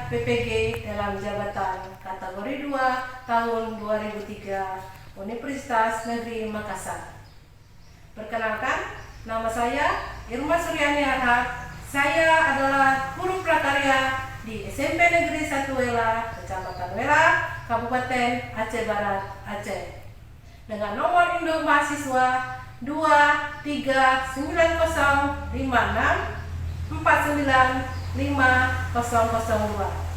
PPG dalam jabatan kategori 2 tahun 2003 Universitas Negeri Makassar. Perkenalkan, nama saya Irma Suryani Arhad. Saya adalah guru prakarya di SMP Negeri 1 Wela, Kecamatan Wela, Kabupaten Aceh Barat, Aceh. Dengan nomor induk mahasiswa 23956495002.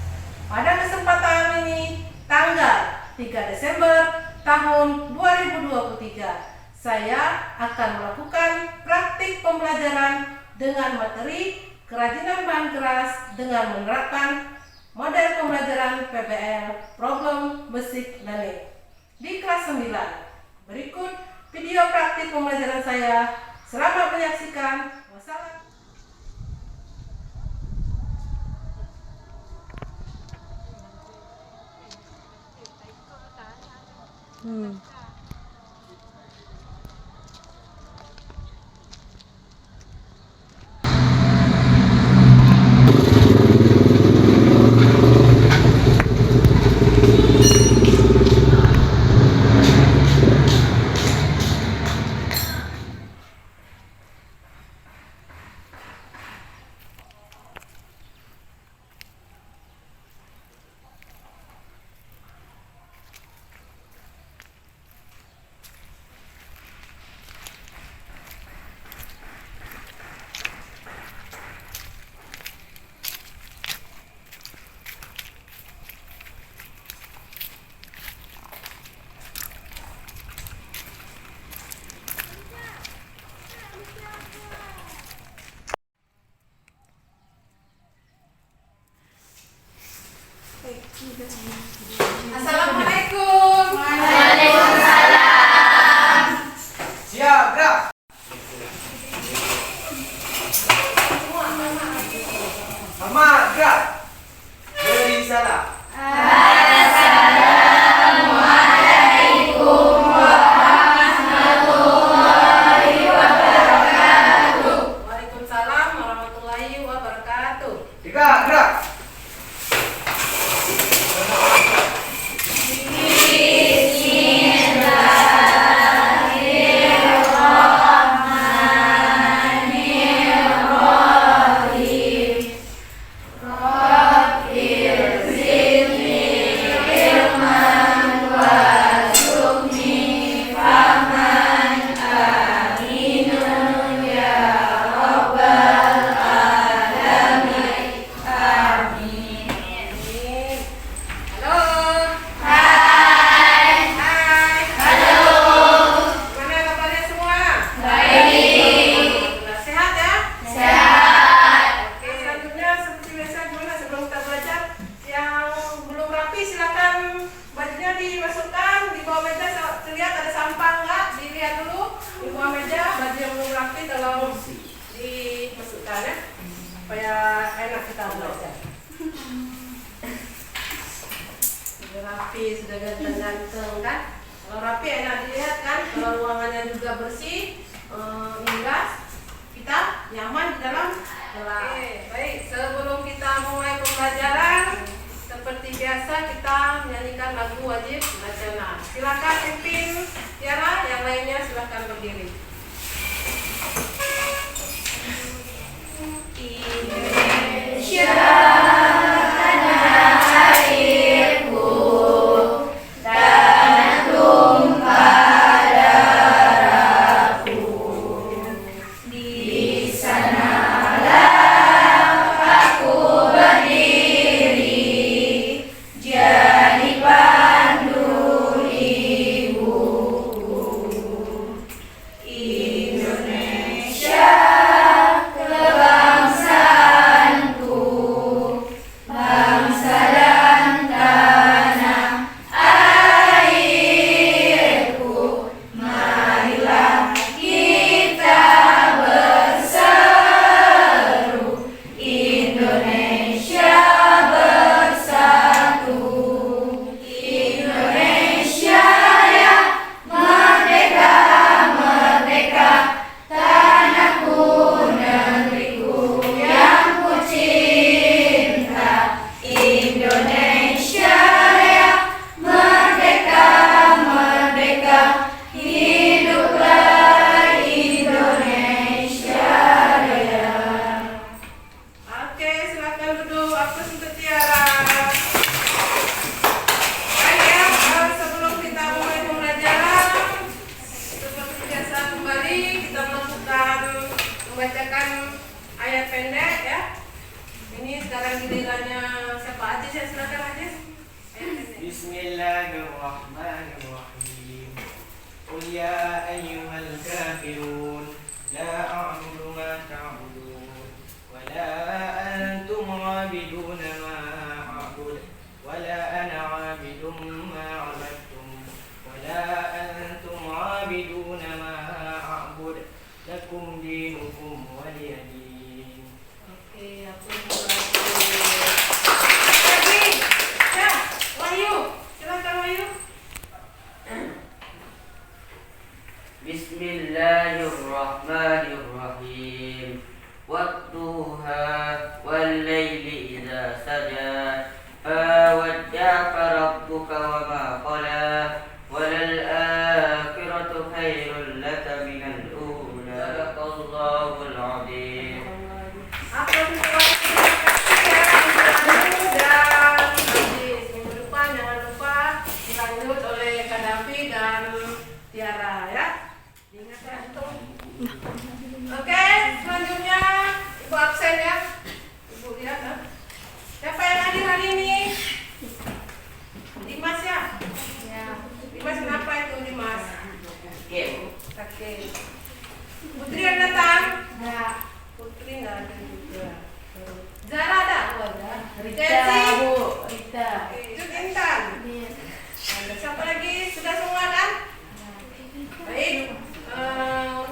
Pada kesempatan ini, tanggal 3 Desember tahun 2023, saya akan melakukan praktik pembelajaran dengan materi kerajinan bahan keras dengan menerapkan model pembelajaran PBL Problem Basic Learning di kelas 9. Berikut video praktik pembelajaran saya. Selamat menyaksikan. Wassalam. Assalamualaikum. Waalaikumsalam. Siap, gerak. Mama, gerak. Beri salam. Assalamualaikum warahmatullahi wabarakatuh. Waalaikumsalam warahmatullahi wabarakatuh. Gerak, gerak. Dimasukkan di bawah meja, terlihat ada sampah enggak? Dilihat dulu di bawah meja, baju yang belum rapi tolong dimasukkan ya, supaya enak kita belajar. Sudah rapi, sudah ganteng-ganteng kan? Kalau rapi enak dilihat kan? Kalau ruangannya juga bersih, indah, kita nyaman di dalam kelas. Oke, baik. Sebelum kita mulai pembelajaran, seperti biasa kita menyanyikan lagu wajib nasional. Silakan Ipin, Tiara, yang lainnya silakan berdiri. Indonesia tanah airku, tanah tumpah darahku. Di sanalah aku berdiri, jadi pandu ibuku. Indonesia kebangsaanku, Bismillahirrahmanirrahim. Qul ya ayyuhal kafirun la a'budu ma ta'budun wa la antum 'abiduna ma a'bud wa la ana 'abidun ma 'abadtum wa la antum 'abiduna ma a'bud lakum dinukum waliyadin. Oke, aku mulai. Lagi. Ya, Wahyu. Silakan Wahyu. Bismillahirrahmanirrahim. Wadduha wal laili idza saja. Fa wadda'aka rabbuka wa ma qala. Walal akhiratu khairul laka minal ula. Sadaqallahul azim. Aku mulai. Dan habis minggu depan jangan lupa dilanjut oleh Kak Davi dan Tiara ya. Diingat ya itu. Oke, selanjutnya Ibu absen ya. Ibu lihat ya. Siapa yang hadir hari ini? Dimas ya? Ya. Dimas kenapa itu Dimas? Oke. Putri yang datang? Ya. Putri nggak ada juga. Zara ada? Oh, ada. Rita, Bu. Rita. Itu Intan. Iya. Ada siapa lagi? Sudah semua kan? Baik.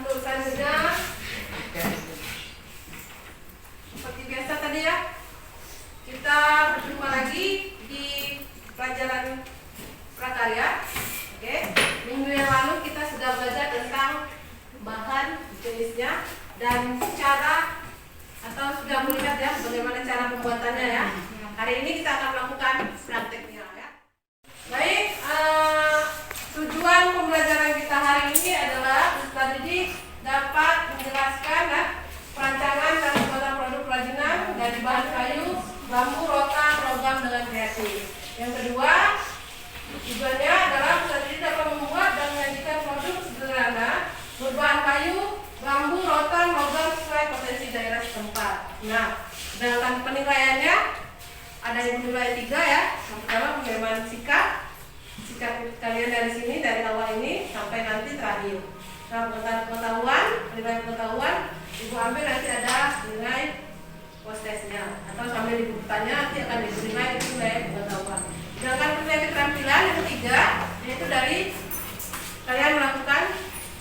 Untuk selanjutnya seperti biasa tadi ya, kita berjumpa lagi di pelajaran prakarya. Oke. Minggu yang lalu kita sudah belajar tentang bahan jenisnya dan cara atau sudah melihat ya bagaimana cara pembuatannya ya. Hari ini kita akan melakukan prakteknya ya. Baik, tujuan pembelajaran kita hari ini adalah peserta didik dapat menjelaskan perancangan dan pembuatan produk kerajinan dari bahan kayu, bambu, rotan, logam dengan kreatif. Yang kedua, tujuannya adalah peserta didik dapat membuat dan menyajikan produk sederhana berbahan kayu, bambu, rotan, logam sesuai potensi daerah setempat. Nah, sedangkan penilaiannya ada yang menilai 3 ya. Yang pertama penerimaan sikap kalian dari sini, dari awal ini sampai nanti terakhir. Nah, penilaian pengetahuan Ibu ambil nanti ada nilai post-testnya atau sambil di bukunya nanti akan dinilai itu nilai pengetahuan. Sedangkan penilaian keterampilan yang ketiga yaitu dari kalian melakukan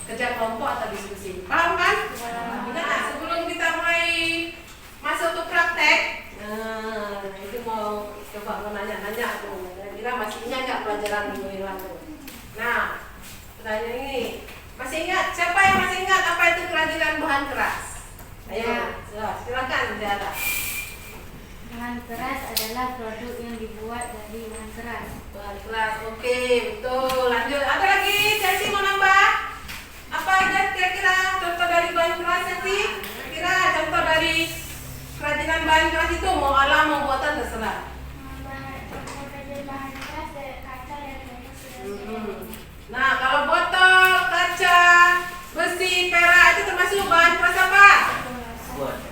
kerja kelompok atau diskusi. Paham kan? Nah, sebelum kita mulai masuk ke praktek, itu mau coba mau nanya-nanya tuh. Kira masih ingat nggak pelajaran minggu yang lalu? Nah, pertanyaan ini masih ingat? Siapa yang masih ingat apa itu kerajinan bahan keras? Ayo, silakan Tiara. Bahan keras adalah produk yang dibuat dari bahan keras. Bahan keras, oke, betul. Lanjut. Ada lagi? Chelsea mau nambah? Apa aja kira-kira contoh dari bahan keras Chelsea? Kira contoh dari kerajinan bahan keras itu mau alam mau buatan terserah. Bahan keras kaca dan Nah, kalau botol, kaca, besi, perak itu termasuk bahan keras apa?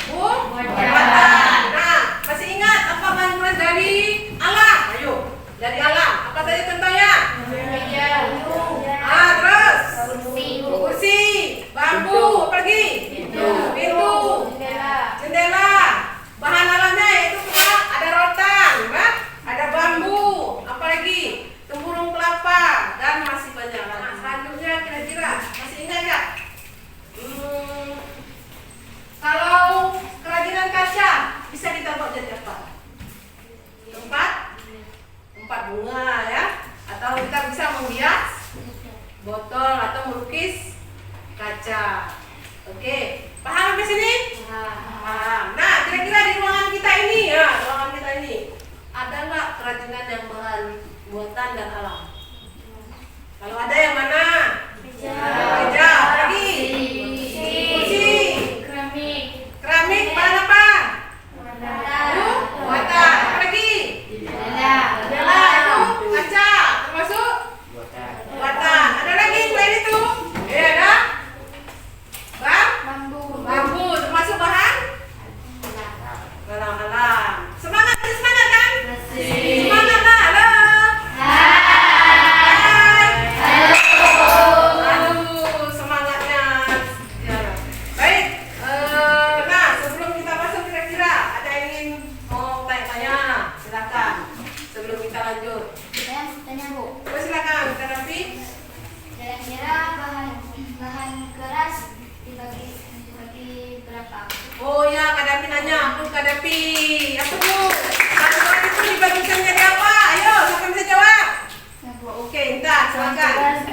Buatan. Nah, masih ingat apa bahan keras dari alam? Ayo, dari alam. Apa tadi contohnya? Terus kursi, bambu, apa lagi? Pintu, jendela. Bahan alamnya yaitu ada rotan, ada bambu, apalagi tempurung kelapa dan masih banyak. Nah, selanjutnya kira-kira masih ingat nggak? Kalau kerajinan kaca bisa kita buat jadi apa? Tempat bunga ya, atau kita bisa menghias botol atau melukis kaca. Oke, paham sampai sini? Paham. Nah, kira-kira di ruangan kita ini ada nggak kerajinan yang bahan buatan dan alam? Kalau ada yang mana? Meja. Lagi? Kursi. Keramik bahan apa? Buatan. Apa lagi? Jendela itu kaca termasuk buatan. Ada lagi selain itu? Ada? Bambu termasuk bahan? Alam. Semangat kan? Semangat lah, halo. lanjut. Saya tanya Bu, Oh, silakan, Kadapi. kira-kira bahan keras dibagi berapa? Oh ya, Kadapi nanya, aku Kadapi. Apa Bu? Bahan keras itu dibagikan jadi apa? Ayo, siapa yang bisa jawab? Ya Bu, Oke, Indah, bahan silakan. keras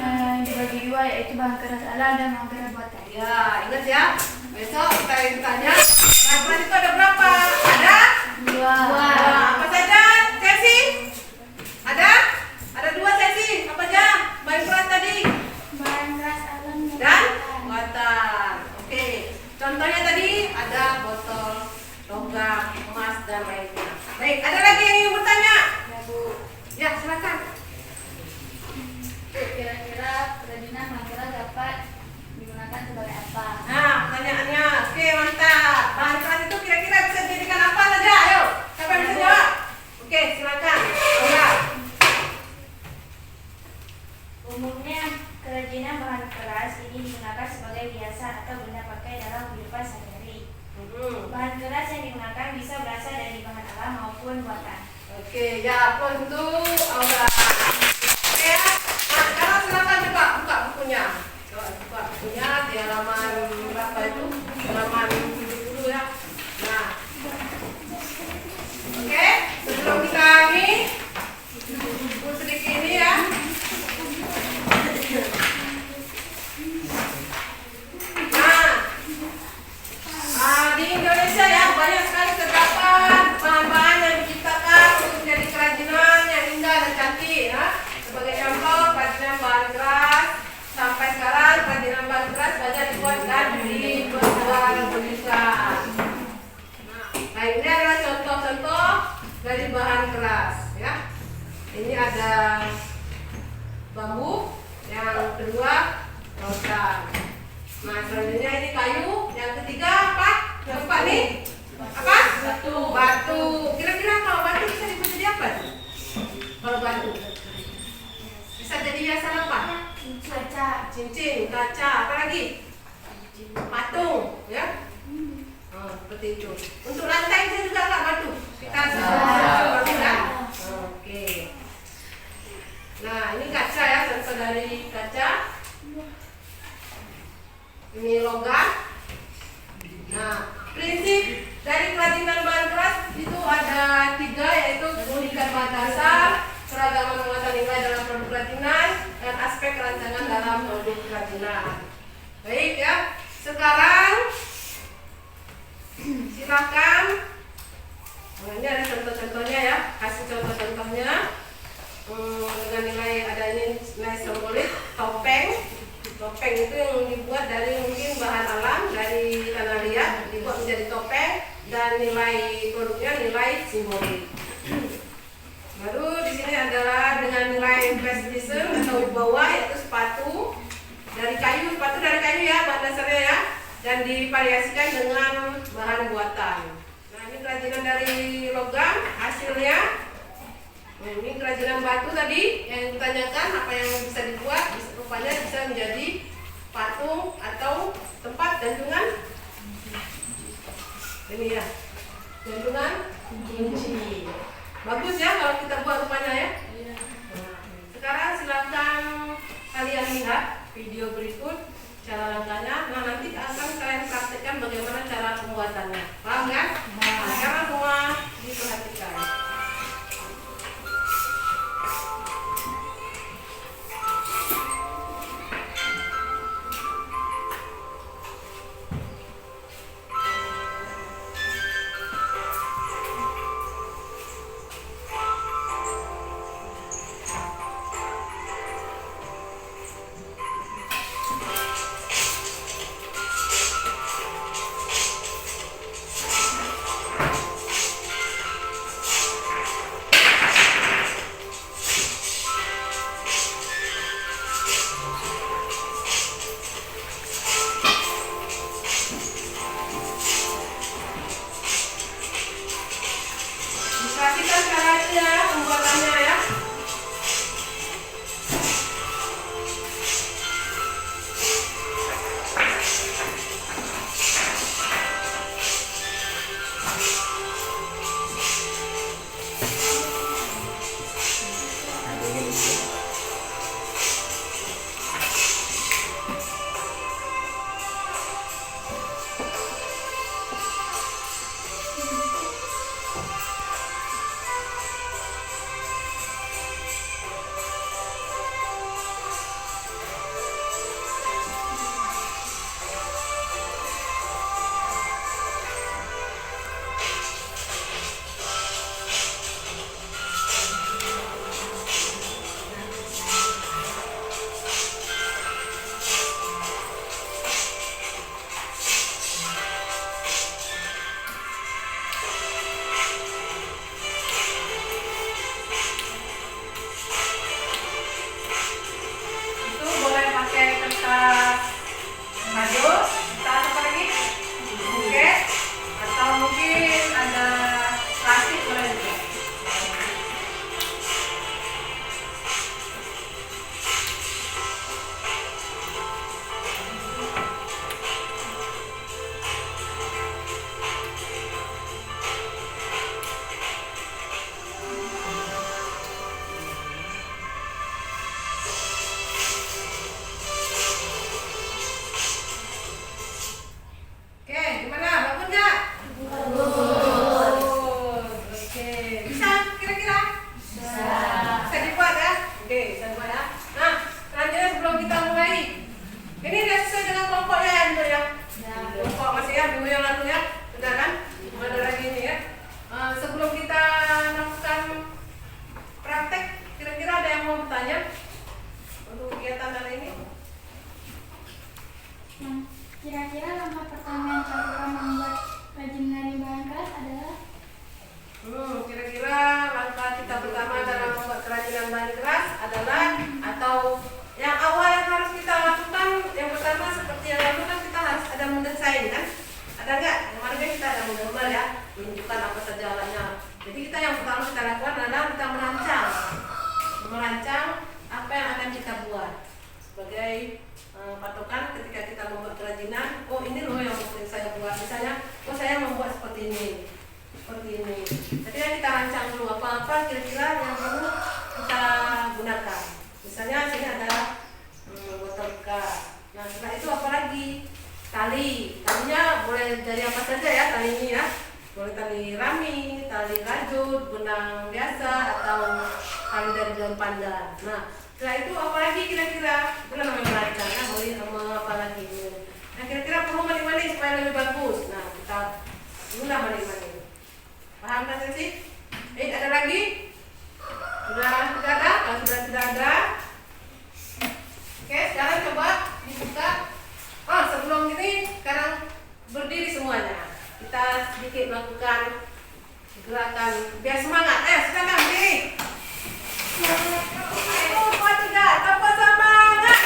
dibagi dua, yaitu bahan keras alam dan bahan keras buatan. Ya, ingat ya. Besok kita tanya, bahan keras itu ada berapa? Ada? Dua. Apa saja? Sesi? Ada? Ada 2 sesi. Apa aja? Bahan keras tadi. Bahan keras alam Dan buatan. Oke. Contohnya tadi ada botol, logam, emas dan lainnya. Baik, ada lagi yang ingin bertanya? Ya Bu, Ya, silakan. kira-kira kerajinan bahan keras dapat digunakan sebagai apa? Nah, pertanyaannya. Oke, mantap. Bahan keras itu kira-kira bisa dijadikan apa saja? Ayo, siapa yang bisa jawab? Oke, silakan. Olga. Umumnya kerajinan bahan keras ini digunakan sebagai hiasan atau benda pakai dalam kehidupan sehari-hari. Bahan keras yang digunakan bisa berasal dari bahan alam maupun buatan. Oke, ya untuk Aura. Oke ya. Nah, sekarang silakan coba buka bukunya. Coba buka bukunya di halaman berapa itu? Halaman 70 ya. Nah. Oke, sebelum kita ini buku sedikit ini ya. Nah, di Indonesia ya banyak sekali terdapat bahan-bahan yang diciptakan untuk menjadi kerajinan yang indah dan cantik ya. Sebagai contoh kerajinan bahan keras, sampai sekarang kerajinan bahan keras banyak dibuat dan diperjualbelikan. Nah, ini adalah contoh-contoh dari bahan keras ya. Ini ada bambu, yang kedua rotan. Nah, selanjutnya ini kayu, yang ketiga apa? Yang keempat nih apa? Batu. Kira-kira kalau batu bisa dibuat jadi apa? Kalau batu bisa jadi hiasan apa? Kaca. Cincin, kaca, apa lagi? Patung, ya? Oh, seperti itu. Untuk lantai bisa juga nggak batu? Kita batu kan? Oke. Nah, ini kaca ya, contoh dari kaca. Ini logam. Nah, prinsip dari kerajinan bahan keras itu ada 3, yaitu keunikan bahan dasar, keragaman muatan nilai dalam produk kerajinan, dan aspek rancangan dalam produk kerajinan. Baik ya, sekarang silakan. Nah, ini ada contoh-contohnya ya, kasih contoh-contohnya. Dengan nilai ada ini nilai simbolik, topeng. Topeng itu yang dibuat dari mungkin bahan alam, dari tanah liat, dibuat menjadi topeng, dan nilai produknya nilai simbolik. Baru di sini adalah dengan nilai prestisem atau wibawa, yaitu sepatu dari kayu ya, bahan dasarnya ya, dan divariasikan dengan bahan buatan. Nah, ini kerajinan dari logam hasilnya. Nah, ini kerajinan batu tadi yang ditanyakan apa yang bisa dibuat, rupanya bisa menjadi patung atau tempat gantungan. Ini ya, gantungan kunci. Bagus ya kalau kita buat rupanya ya. Sekarang silakan kalian lihat video berikut cara langkahnya. Nah, nanti akan kalian praktekkan bagaimana cara pembuatannya. Paham kan? Nah, sekarang semua diperhatikan. Itu boleh pakai kertas kado, kertas apa lagi? Buket, atau mungkin ada plastik boleh juga. Oke, gimana? Bagus nggak? Bagus. Oke, bisa kira-kira? Bisa dibuat ya? Oke, bisa dibuat ya. Nah, selanjutnya sebelum kita mulai, ini udah sesuai dengan kelompoknya ya, Ibu ya? Kelompok masih ya, minggu yang lalu ya? Sudah kan? Ada lagi ini ya. Sebelum kita melakukan praktek, kira-kira ada yang mau bertanya untuk kegiatan kali ini? Kira-kira langkah pertama yang dilakukan membuat kerajinan dari bahan keras adalah? Kira-kira langkah kita pertama dalam membuat kerajinan bahan keras adalah, atau yang awal yang harus kita lakukan, yang pertama seperti yang lalu kan kita harus ada mendesain kan? Ada nggak? Kemarin kan kita ada menggambar ya, menunjukkan apa saja alatnya. Jadi kita yang pertama kita lakukan adalah kita merancang apa yang akan kita buat sebagai patokan ketika kita membuat kerajinan. Oh, ini loh yang mungkin saya buat. Misalnya, oh saya membuat seperti ini. Jadi kita rancang dulu apa-apa kira-kira yang perlu kita gunakan. Misalnya sini ada botol bekas. Nah, setelah itu apa lagi? Talinya boleh dari apa saja ya tali ini ya. Boleh tali rami, tali rajut, benang biasa, atau tali dari daun pandan. Nah, setelah itu apa lagi kira-kira? Itu namanya merancang ya, boleh apa lagi? Nah, kira-kira perlu mani-mani supaya lebih bagus. Nah, kita guna mani-mani. Paham kan sih? Ada lagi? Sudah tidak ada? Kalau sudah tidak ada, oke, sekarang coba dibuka. Oh, sebelum ini sekarang berdiri semuanya. Kita sedikit melakukan gerakan biar semangat. Silakan berdiri. Ayo, 2, 3, tanpa semangat.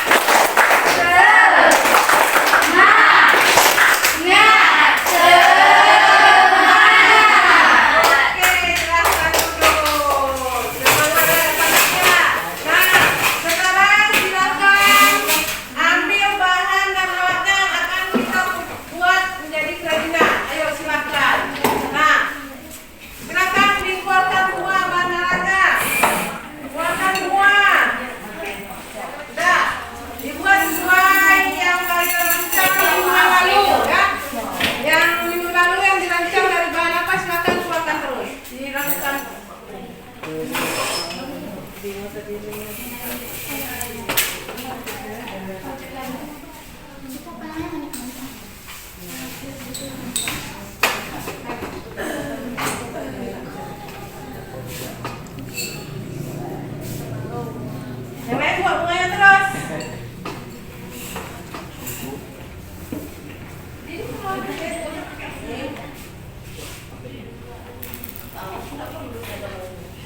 Yang lain buat bunganya terus.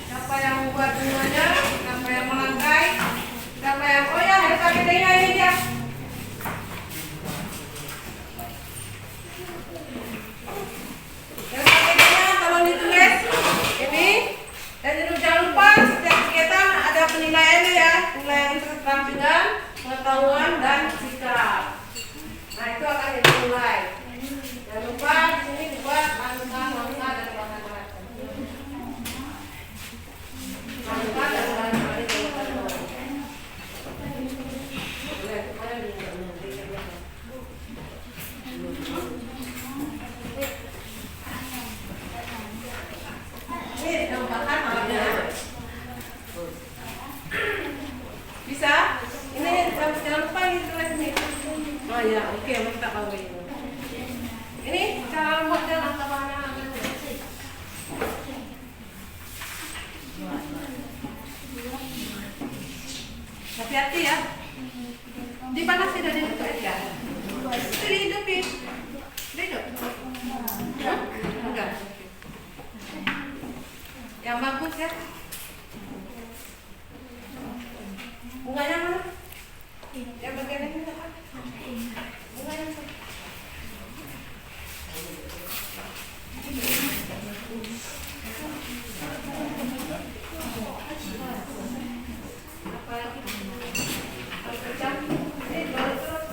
Siapa yang membuat bunganya? Siapa yang merangkai? Siapa yang ada paketnya ini dia. Yang paketnya kalau ditulis ini, dan jangan lupa setiap kegiatan ada penilaiannya ya, penilaian keterampilan, pengetahuan dan sikap. Nah, itu akan dimulai. Jangan lupa di sini dibuat langkah-langkah dan bahan-bahan. Langkah dan bahan-bahan. Bisa? Ini jangan lupa ini tulis nih. Oh ya, oke, kita tahu ini. Ini cara membuatnya langkah mana? Hati-hati ya. Di mana sih dari itu aja? Itu dihidupin. Hidup. Enggak. Yang bagus ya. Bunganya mana? Yang bagian ini apa? Bunganya mana? Apa lagi? Pecah. Baru terus.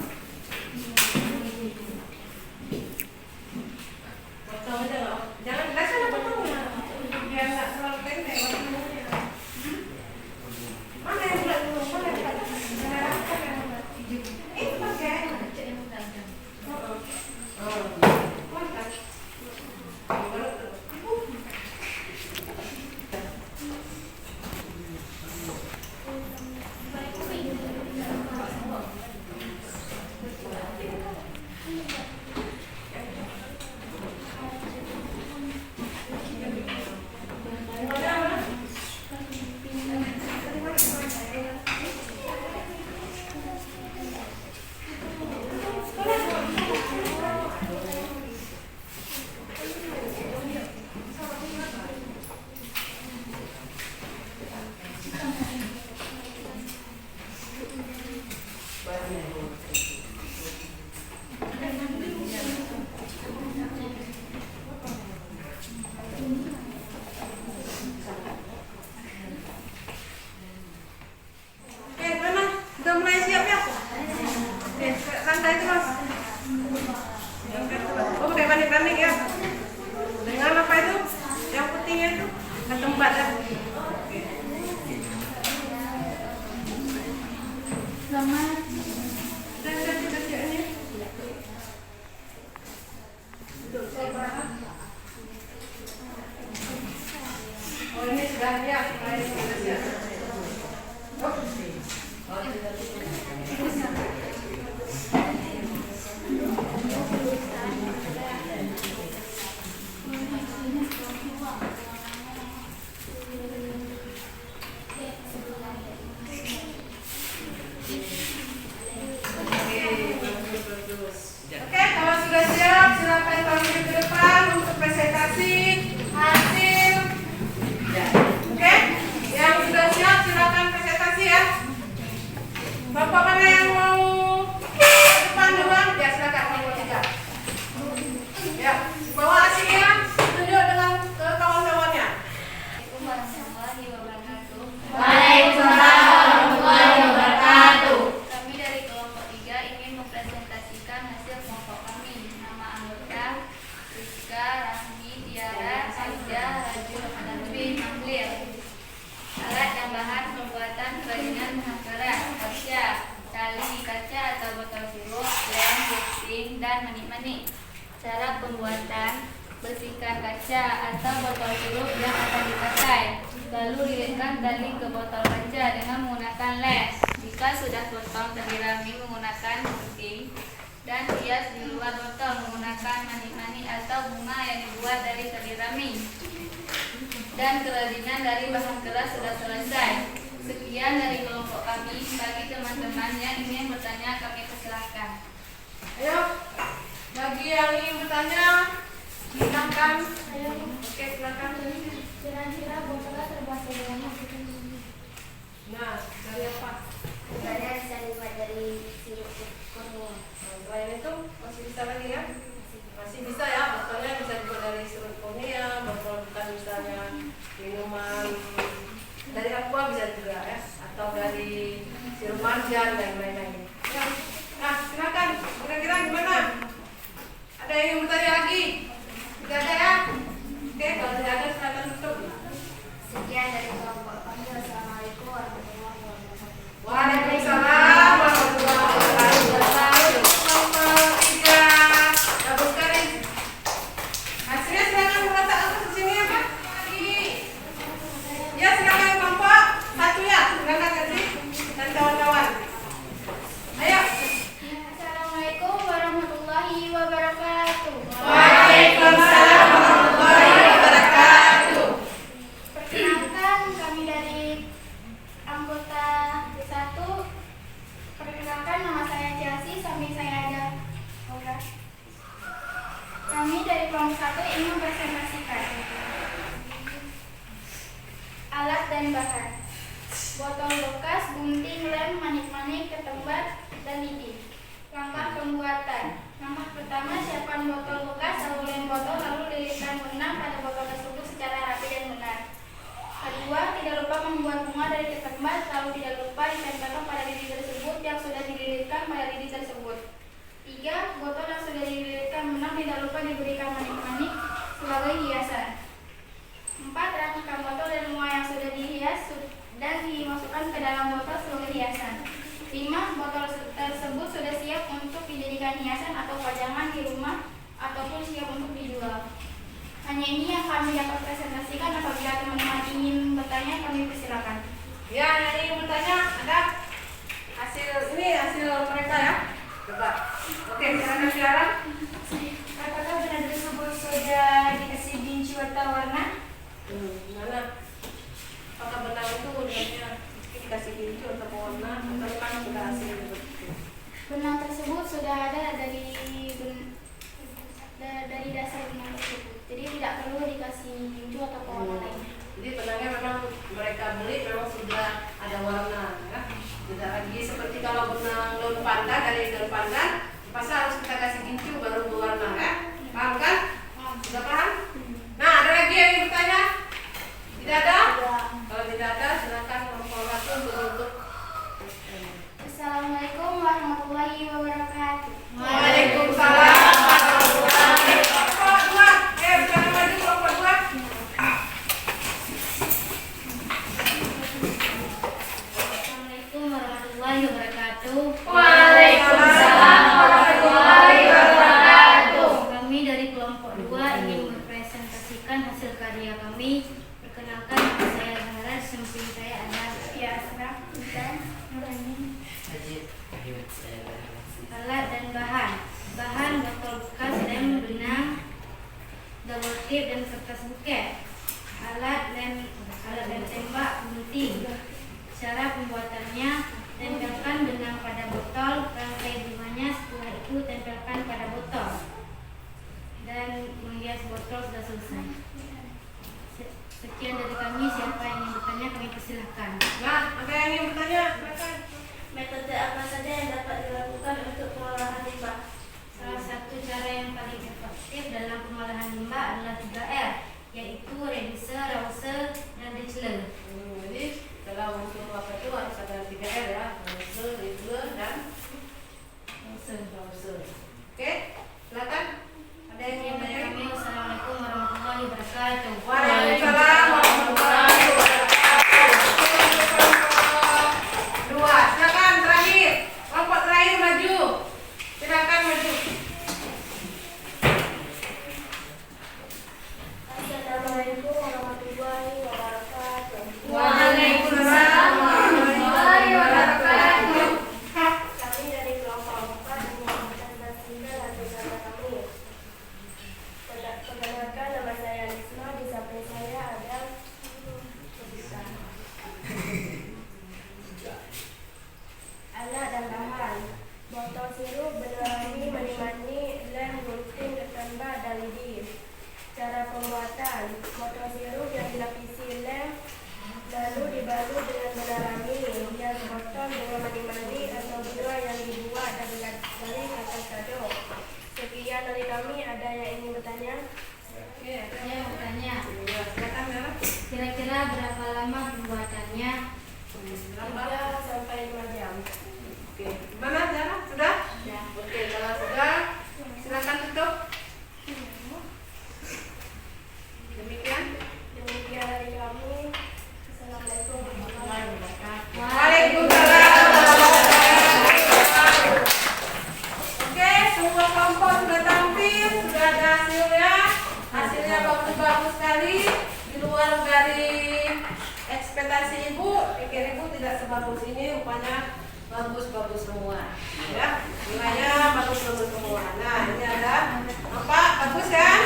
Potong aja nggak? Jangan sana potongnya. Biar nggak terlalu pendek waktunya. Mana yang bulat dulu? Mana yang bulat? Merah apa yang bulat? Ini pakai. Mantap. Baru terus. dan manik-manik. Cara pembuatan: bersihkan kaca atau botol sirup yang akan dipakai. Lalu lilitkan tali ke botol kaca dengan menggunakan lem. Jika sudah potong tali rami menggunakan gunting dan hias di luar botol menggunakan manik-manik atau bunga yang dibuat dari tali rami. Dan kerajinan dari bahan keras sudah selesai. Sekian dari kelompok kami. Bagi teman-teman yang ingin bertanya, kami persilahkan. Ayo, bagi yang ingin bertanya, silakan. Ayo, oke, silakan. Kira-kira botolnya terbuat dari mana? Nah, dari apa? Botolnya bisa dibuat dari sirup kurnia. Selain itu, masih bisa lagi ya? Masih bisa ya, botolnya bisa dibuat dari sirup kurnia, botol bukan misalnya minuman dari aqua bisa juga ya, atau dari sirup marjan dan lain-lain. Ya. Nah, silakan. Kira-kira gimana? Ada yang ingin bertanya lagi? Tidak ada ya? Oke, kalau tidak ada silakan tutup. Sekian dari kelompok kami. Wassalamualaikum warahmatullahi wabarakatuh. Waalaikumsalam warahmatullahi wabarakatuh. Nomor 3. Bagus sekali. Hasilnya silakan mengatakan ke sini ya, Pak. Ya, silakan kelompok 1 ya. Silakan ke sini. dan kawan-kawan. Ayo. Assalamualaikum warahmatullahi wabarakatuh. Waalaikumsalam warahmatullahi wabarakatuh. Perkenalkan, kami dari anggota B1. Perkenalkan, nama saya Chelsea, samping saya ada Aura. Kami dari kelompok 1 ingin mempresentasikan alat dan bahan: botol bekas, gunting, lem, manik-manik, ketembat, dan lidi. Langkah pembuatan: langkah pertama, siapkan botol bekas, lalu lem botol, lalu lilitkan benang pada botol tersebut secara rapi dan benar. Kedua, tidak lupa membuat bunga dari ketembat, lalu tidak lupa ditempelkan pada lidi tersebut yang sudah dililitkan pada lidi tersebut. Tiga, botol yang sudah dililitkan benang tidak lupa diberikan manik-manik sebagai hiasan. 4. Rapikan botol dan bunga yang sudah dihias dan dimasukkan ke dalam botol sebagai hiasan. 5. Botol tersebut sudah siap untuk dijadikan hiasan atau pajangan di rumah ataupun siap untuk dijual. Hanya ini yang kami dapat presentasikan. Apabila teman-teman ingin bertanya, kami persilakan. Ya, yang ingin bertanya ada hasil mereka ya. Coba. Oke, silakan. Apakah benar tersebut sudah dikasih gincu atau warna? Mana? Apakah benar itu benarnya dikasih gincu atau warna atau memang sudah hasil begitu? Benang tersebut sudah ada dari dasar benang tersebut. Jadi tidak perlu dikasih gincu atau warna lainnya. Jadi benangnya memang mereka beli memang sudah ada warna ya. Tidak lagi seperti kalau benang daun pandan, dari daun pandan pasti harus kita kasih gincu baru berwarna ya. Paham kan? Sudah paham? Nah, ada lagi yang ingin bertanya? Tidak ada? Kalau tidak ada, silakan memperolehkan untuk. Assalamualaikum warahmatullahi wabarakatuh. Waalaikumsalam warahmatullahi wabarakatuh. Sekarang maju kelompok 2. Assalamualaikum warahmatullahi wabarakatuh. Waalaikumsalam warahmatullahi wabarakatuh. Kami dari kelompok 2 ingin mempresentasikan hasil karya kami. Perkenalkan, nama saya Zahra, samping saya ada Asra dan Nurani. Alat dan bahan: bahan botol bekas, lem, benang, double tip, dan kertas buket. Alat lem tembak, gunting. Cara pembuatannya: tempelkan benang pada botol, rangkai bunganya, setelah itu tempelkan pada botol, dan menghias botol sudah selesai. Sekian dari kami. Siapa yang ingin bertanya, kami persilahkan. Nah, ada yang ingin bertanya? Silakan. Metode apa saja yang dapat dilakukan untuk pengolahan limbah? Salah satu cara yang paling efektif dalam pengolahan limbah adalah 3R, yaitu reducer, reducer, dan recycler. Jadi kalau untuk apa itu harus ada 3R ya, reducer, dan reducer. Oke, silakan. Ada yang ingin bertanya? Assalamualaikum warahmatullahi wabarakatuh. Waalaikumsalam warahmatullahi wabarakatuh. Dua, silakan terakhir. Kelompok terakhir maju. Silakan maju. Assalamualaikum warahmatullahi wabarakatuh. Waalaikumsalam warahmatullahi wabarakatuh. bagus. Ini rupanya bagus semua. Ya, nilainya bagus semua. Nah, ini ada apa? Bagus kan?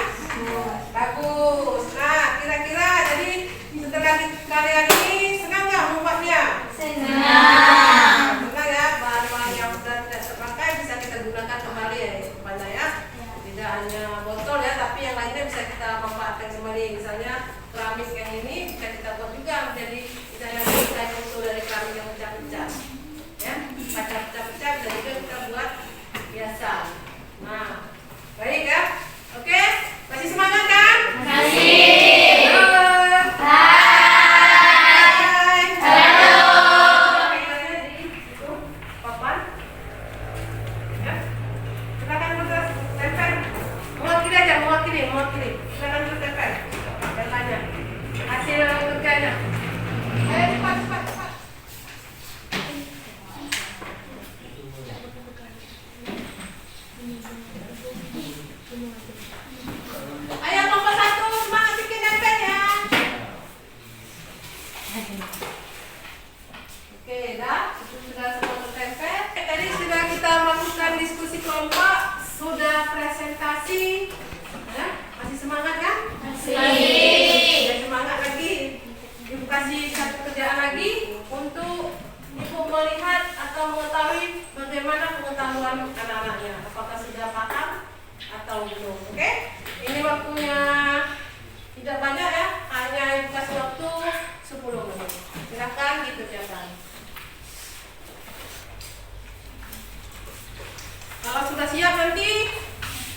Bagus. Nah, kira-kira jadi setelah kalian ini senang nggak membuatnya? Senang ya. Bahan-bahan yang sudah tidak terpakai bisa kita gunakan kembali ya, rupanya ya. Tidak hanya botol ya, tapi yang lainnya bisa kita manfaatkan kembali. Misalnya keramik yang ini bisa kita buat juga menjadi misalnya kain usul dari keramik yang pecah-pecah. Ya, kaca pecah-pecah bisa juga kita buat biasa. Nah, baik ya. Oke, masih semangat kan? Masih. Papan. Ya. Silakan terus tempel. Mewakili aja, mewakili. Silakan terus tempel. Dan tanya hasil kerjanya. Ayo cepat. Ayo kelompok 1 semangat bikin tempel ya. Oke, dah. Itu sudah semua tertempel. Tadi sudah kita melakukan diskusi kelompok, sudah presentasi. Ya, masih semangat kan? Masih. Ya, semangat lagi. Ibu kasih satu kerjaan lagi untuk Ibu melihat atau mengetahui bagaimana pengetahuan anak-anaknya. Apakah sudah paham atau belum? Oke? Ini waktunya tidak banyak ya, hanya Ibu kasih waktu 10 menit. Silakan dikerjakan. Kalau sudah siap nanti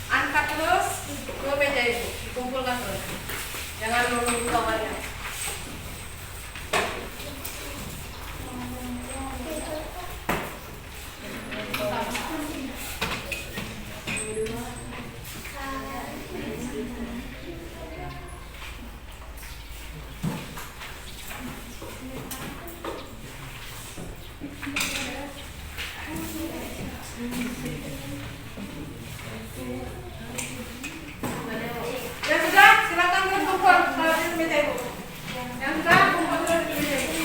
angkat terus ke meja Ibu, dikumpulkan terus. Jangan menunggu kawannya. Yang sudah, silakan terus kumpul kalau di meja Ibu. Yang sudah, kumpul terus di meja Ibu.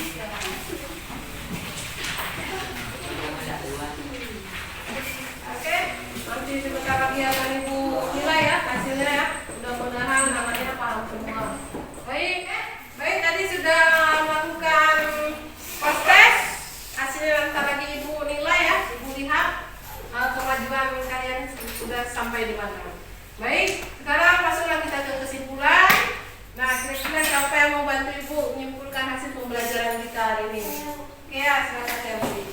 Oke, nanti sebentar lagi akan Ibu nilai ya, hasilnya ya. Mudah-mudahan namanya paham semua. Baik, tadi sudah melakukan post test. Hasilnya nanti lagi Ibu nilai ya, Ibu lihat kemajuan kalian sudah sampai di mana. Baik, sekarang masuklah kita ke kesimpulan. Nah, kira-kira siapa yang mau bantu Ibu menyimpulkan hasil pembelajaran kita hari ini? Oke ya, silakan saya beri.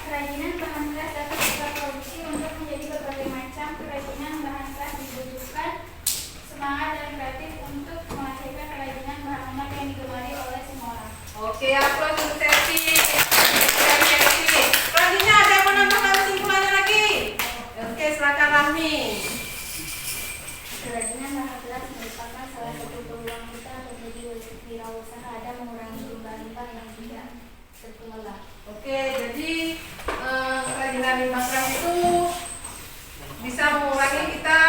Kerajinan bahan keras dapat kita produksi untuk menjadi berbagai macam kerajinan bahan keras dibutuhkan semangat dan kreatif untuk menghasilkan kerajinan bahan emas yang digemari oleh semua orang. Oke, aplaus untuk Teti. Selanjutnya ada yang menambahkan kesimpulannya lagi? Oke, silakan Rahmi. Kerajinan bahan keras merupakan salah satu peluang kita untuk menjadi wirausaha dan mengurangi limbah-limbah yang tidak terkelola. Oke, jadi kerajinan limbah keras itu bisa mengurangi kita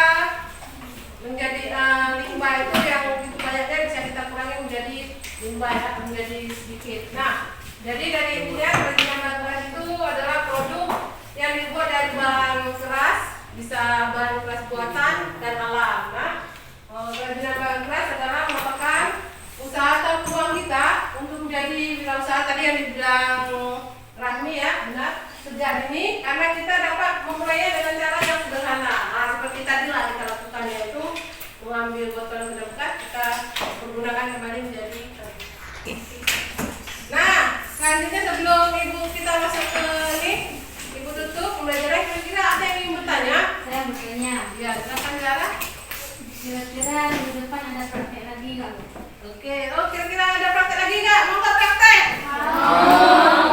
menjadi limbah itu yang begitu banyaknya bisa kita kurangi menjadi limbah ya, menjadi sedikit. Nah, jadi dari intinya kerajinan bahan keras itu adalah produk yang dibuat dari bahan keras, bisa bahan keras buatan dan alam. Nah, kerajinan bahan keras adalah merupakan usaha atau peluang kita untuk menjadi wirausaha tadi yang dibilang Rahmi ya, benar. Sejak ini karena kita dapat memulainya dengan cara yang sederhana. Nah, seperti tadi lah kita lakukan, yaitu mengambil botol yang terdekat, kita menggunakan kembali menjadi. Nah, selanjutnya sebelum Ibu kita masuk ke ini, Ibu tutup pembelajaran, kira-kira ada yang ingin bertanya? Saya bertanya, Ya, silakan Zara. kira-kira minggu depan ada praktek lagi nggak? Oke, kira-kira ada praktek lagi nggak? Mau nggak praktek?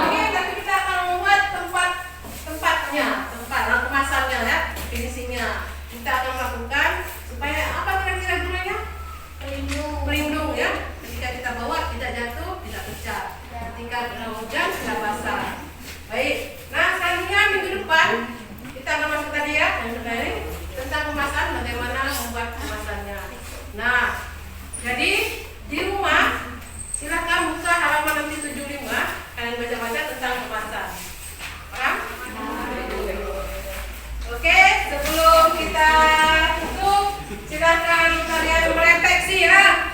Oke, tapi kita akan membuat tempatnya, kemasannya ya, finishingnya. Kita akan melakukan supaya apa kira-kira gunanya? Pelindung ya. Ketika kita bawa tidak jatuh, tidak pecah. Ketika kena hujan tidak basah. Baik. Nah, selanjutnya minggu depan kita akan masuk tadi ya, tentang kemasan, bagaimana membuat kemasannya. Nah, jadi di rumah silakan buka halaman nanti 75. Kalian baca-baca tentang kemasan. Paham? Oke, sebelum kita tutup, silakan kalian merefleksi ya.